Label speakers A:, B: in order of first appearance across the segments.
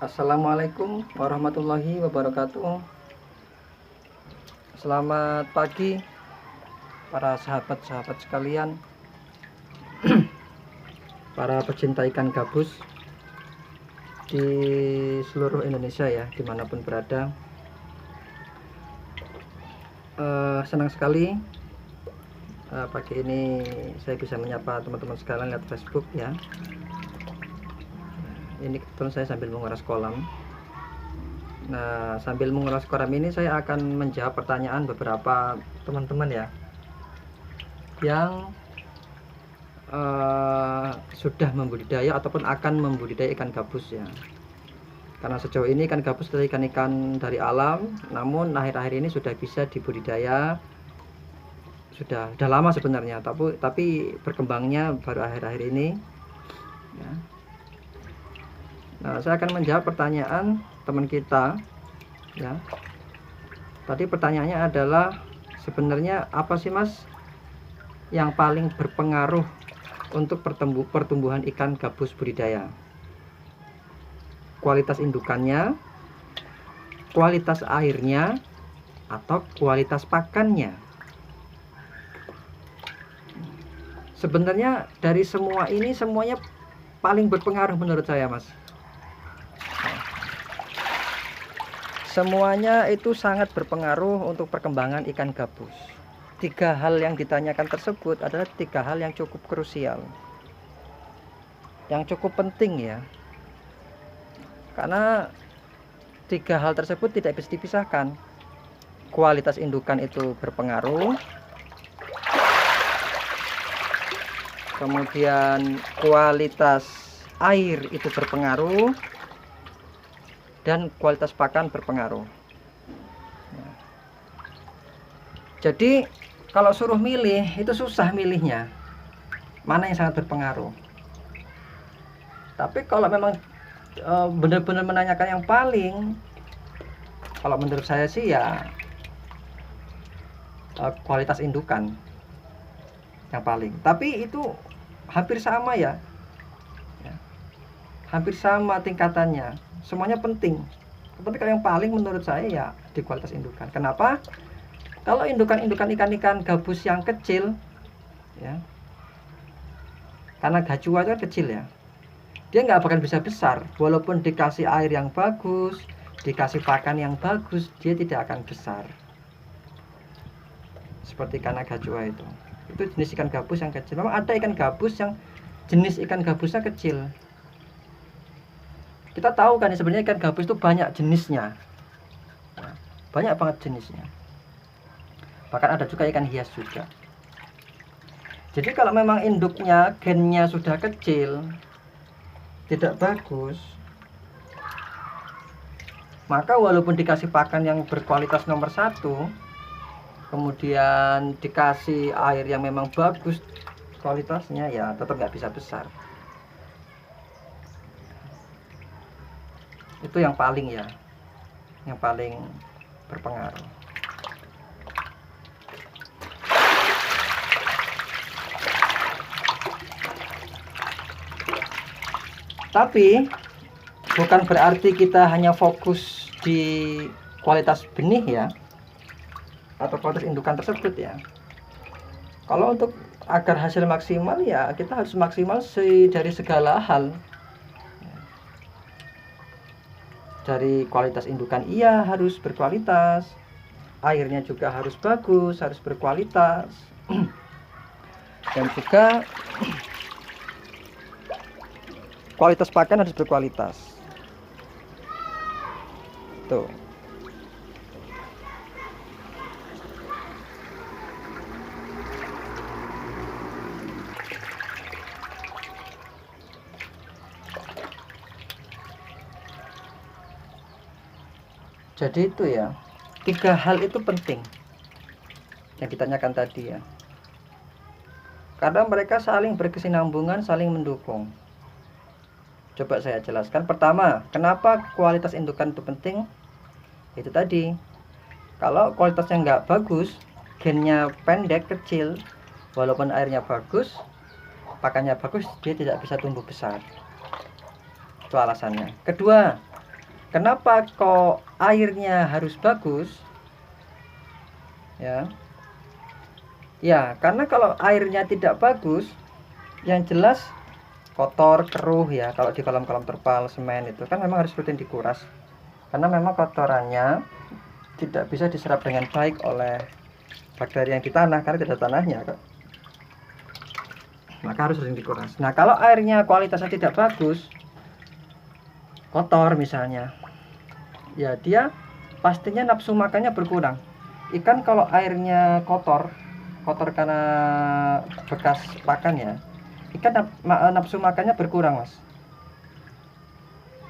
A: Assalamualaikum warahmatullahi wabarakatuh. Selamat pagi para sahabat-sahabat sekalian, para pecinta ikan gabus di seluruh Indonesia ya, dimanapun berada. Senang sekali pagi ini saya bisa menyapa teman-teman sekalian lewat Facebook ya. Ini kebetulan saya sambil menguras kolam. Nah, sambil menguras kolam ini saya akan menjawab pertanyaan beberapa teman-teman ya, yang sudah membudidaya ataupun akan membudidaya ikan gabus ya. Karena sejauh ini ikan gabus adalah ikan-ikan dari alam, namun akhir-akhir ini sudah bisa dibudidaya. Sudah lama sebenarnya, tapi berkembangnya baru akhir-akhir ini ya. Nah, saya akan menjawab pertanyaan teman kita ya. Tadi pertanyaannya adalah, sebenarnya apa sih Mas yang paling berpengaruh untuk pertumbuhan ikan gabus budidaya? Kualitas indukannya, kualitas airnya, atau kualitas pakannya? Sebenarnya dari semua ini semuanya paling berpengaruh menurut saya Mas. Semuanya itu sangat berpengaruh untuk perkembangan ikan gabus. 3 hal yang ditanyakan tersebut adalah 3 hal yang cukup krusial, yang cukup penting ya. Karena 3 hal tersebut tidak bisa dipisahkan. Kualitas indukan itu berpengaruh, kemudian kualitas air itu berpengaruh, dan kualitas pakan berpengaruh. Jadi kalau suruh milih itu susah milihnya, mana yang sangat berpengaruh. Tapi kalau memang benar-benar menanyakan yang paling, kalau menurut saya sih ya kualitas indukan yang paling. Tapi itu hampir sama ya, hampir sama tingkatannya. Semuanya penting, tapi kalau yang paling menurut saya ya di kualitas indukan. Kenapa? Kalau indukan ikan gabus yang kecil ya, karena gajua itu kan kecil ya, dia nggak bakal bisa besar. Walaupun dikasih air yang bagus, dikasih pakan yang bagus, dia tidak akan besar seperti ikan gajua itu jenis ikan gabus yang kecil. Memang ada ikan gabus yang jenis ikan gabusnya kecil. Kita tahu kan sebenarnya ikan gabus itu banyak jenisnya, banyak banget jenisnya. Bahkan ada juga ikan hias juga. Jadi kalau memang induknya gennya sudah kecil, tidak bagus, maka walaupun dikasih pakan yang berkualitas nomor 1, kemudian dikasih air yang memang bagus kualitasnya, ya tetap nggak bisa besar. Itu yang paling ya, yang paling berpengaruh. Tapi bukan berarti kita hanya fokus di kualitas benih ya, atau kualitas indukan tersebut ya. Kalau untuk agar hasil maksimal ya kita harus maksimal dari segala hal. Dari kualitas indukan iya harus berkualitas, airnya juga harus bagus, harus berkualitas, dan juga kualitas pakan harus berkualitas. Tuh. Jadi itu ya, 3 hal itu penting yang ditanyakan tadi ya. Karena mereka saling berkesinambungan, saling mendukung. Coba saya jelaskan. Pertama, kenapa kualitas indukan itu penting? Itu tadi, kalau kualitasnya nggak bagus, gennya pendek, kecil, walaupun airnya bagus, pakannya bagus, dia tidak bisa tumbuh besar. Itu alasannya. Kedua, Kenapa kok airnya harus bagus? Ya. Ya, karena kalau airnya tidak bagus, yang jelas kotor, keruh ya. Kalau di kolam-kolam terpal semen itu kan memang harus rutin dikuras. Karena memang kotorannya tidak bisa diserap dengan baik oleh bakteri yang di tanah karena tidak ada tanahnya kok. Maka harus sering dikuras. Nah, kalau airnya kualitasnya tidak bagus, kotor misalnya, ya dia pastinya nafsu makannya berkurang. Ikan kalau airnya kotor karena bekas pakan ya, ikan nafsu makannya berkurang, Mas.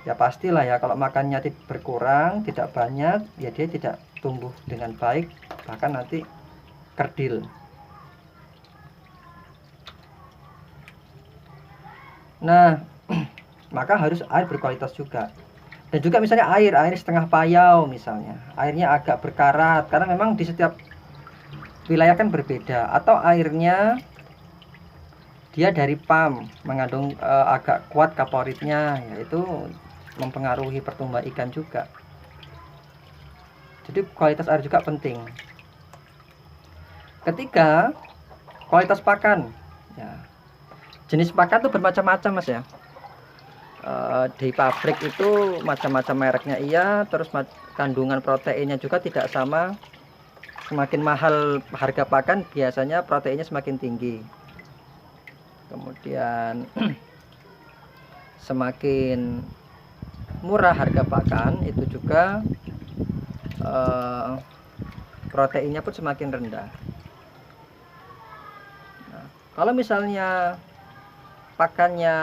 A: Ya pastilah ya, kalau makannya berkurang, tidak banyak, ya dia tidak tumbuh dengan baik, bahkan nanti kerdil. Nah, maka harus air berkualitas juga. Dan juga misalnya air setengah payau misalnya, airnya agak berkarat, karena memang di setiap wilayah kan berbeda. Atau airnya dia dari PAM, mengandung agak kuat kaporitnya, yaitu mempengaruhi pertumbuhan ikan juga. Jadi kualitas air juga penting. Ketiga, kualitas pakan. Ya. Jenis pakan itu bermacam-macam, Mas ya. Di pabrik itu macam-macam mereknya iya, terus kandungan proteinnya juga tidak sama. Semakin mahal harga pakan, biasanya proteinnya semakin tinggi. Kemudian semakin murah harga pakan, itu juga proteinnya pun semakin rendah. Nah, kalau misalnya pakannya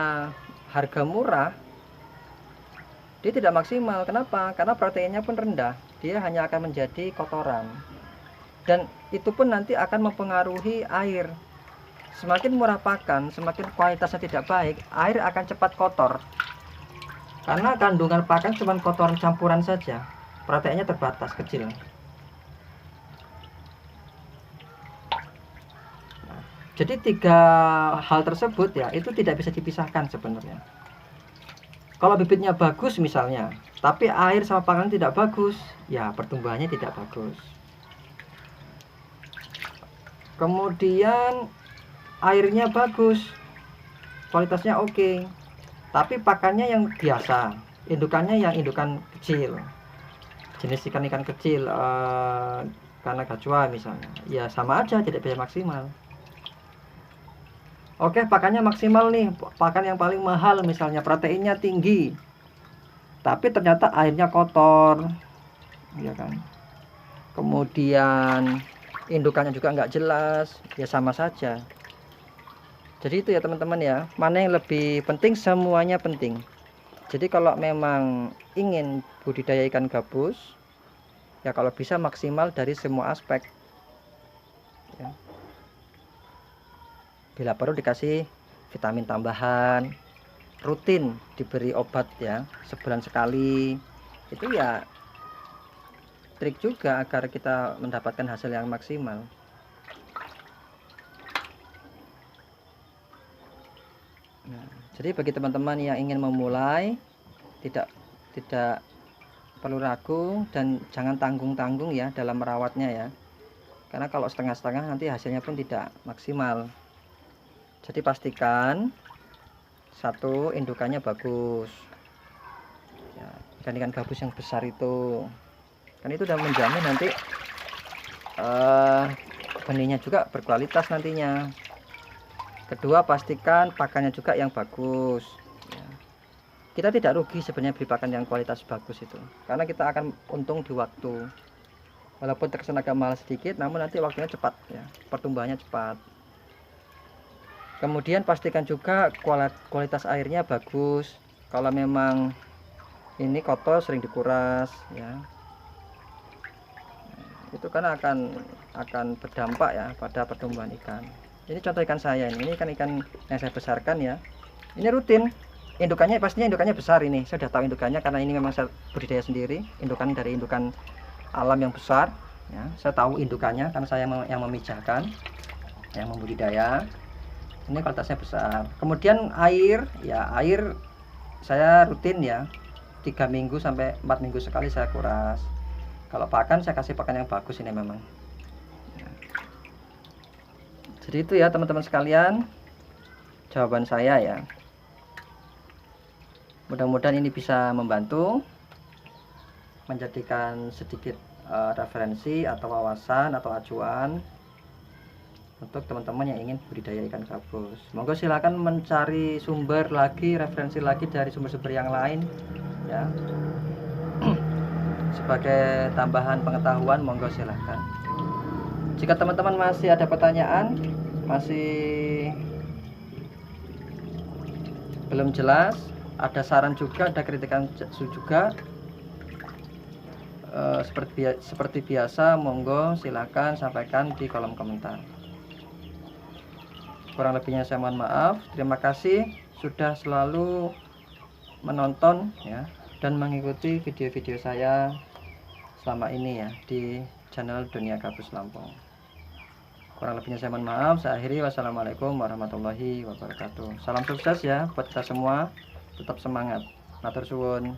A: harga murah, dia tidak maksimal. Kenapa? Karena proteinnya pun rendah, dia hanya akan menjadi kotoran, dan itu pun nanti akan mempengaruhi air. Semakin murah pakan, semakin kualitasnya tidak baik, air akan cepat kotor, karena kandungan pakan cuma kotoran campuran saja, proteinnya terbatas, kecil. Jadi tiga hal tersebut ya, itu tidak bisa dipisahkan sebenarnya. Kalau bibitnya bagus misalnya, tapi air sama pakan tidak bagus, ya pertumbuhannya tidak bagus. Kemudian airnya bagus, kualitasnya oke, tapi pakannya yang biasa, indukannya yang indukan kecil, jenis ikan-ikan kecil, karena gajwa misalnya, ya sama aja, tidak bisa maksimal. Oke, pakannya maksimal nih, pakan yang paling mahal misalnya, proteinnya tinggi, tapi ternyata airnya kotor, ya kan. Kemudian indukannya juga nggak jelas, ya sama saja. Jadi itu ya teman-teman ya, mana yang lebih penting, semuanya penting. Jadi kalau memang ingin budidaya ikan gabus, ya kalau bisa maksimal dari semua aspek ya. Bila perlu dikasih vitamin tambahan, rutin diberi obat ya, sebulan sekali. Itu ya trik juga agar kita mendapatkan hasil yang maksimal. Nah, jadi bagi teman-teman yang ingin memulai, tidak perlu ragu dan jangan tanggung-tanggung ya dalam merawatnya ya. Karena kalau setengah-setengah nanti hasilnya pun tidak maksimal. Jadi pastikan satu, indukannya bagus ya, ikan-ikan gabus yang besar itu kan itu udah menjamin nanti benihnya juga berkualitas nantinya. Kedua, pastikan pakannya juga yang bagus ya. Kita tidak rugi sebenarnya beli pakan yang kualitas bagus itu, karena kita akan untung di waktu, walaupun terkesan agak mahal sedikit, namun nanti waktunya cepat ya, pertumbuhannya cepat. Kemudian pastikan juga kualitas airnya bagus. Kalau memang ini kotor, sering dikuras ya. Itu karena akan berdampak ya pada pertumbuhan ikan. Ini contoh ikan saya ini kan ikan yang saya besarkan ya. Ini rutin. Indukannya pastinya indukannya besar ini. Saya sudah tahu indukannya karena ini memang saya budidaya sendiri. Indukan dari indukan alam yang besar ya. Saya tahu indukannya karena saya yang memijahkan, yang membudidaya. Ini kualitasnya besar. Kemudian air ya, air saya rutin ya, 3 minggu sampai 4 minggu sekali saya kuras. Kalau pakan saya kasih pakan yang bagus ini memang. Jadi itu ya teman-teman sekalian, jawaban saya ya. Mudah-mudahan ini bisa membantu, menjadikan sedikit referensi atau wawasan atau acuan untuk teman-teman yang ingin budidaya ikan gabus. Monggo silakan mencari sumber lagi, referensi lagi dari sumber-sumber yang lain ya. Sebagai tambahan pengetahuan, monggo silakan. Jika teman-teman masih ada pertanyaan, masih belum jelas, ada saran juga, ada kritikan juga, seperti biasa, monggo silakan sampaikan di kolom komentar. Kurang lebihnya saya mohon maaf. Terima kasih sudah selalu menonton ya dan mengikuti video-video saya selama ini ya di channel Dunia Gabus Lampung. Kurang lebihnya saya mohon maaf. Saya akhiri. Wassalamualaikum warahmatullahi wabarakatuh. Salam sukses ya buat kita semua. Tetap semangat. Matur suwun.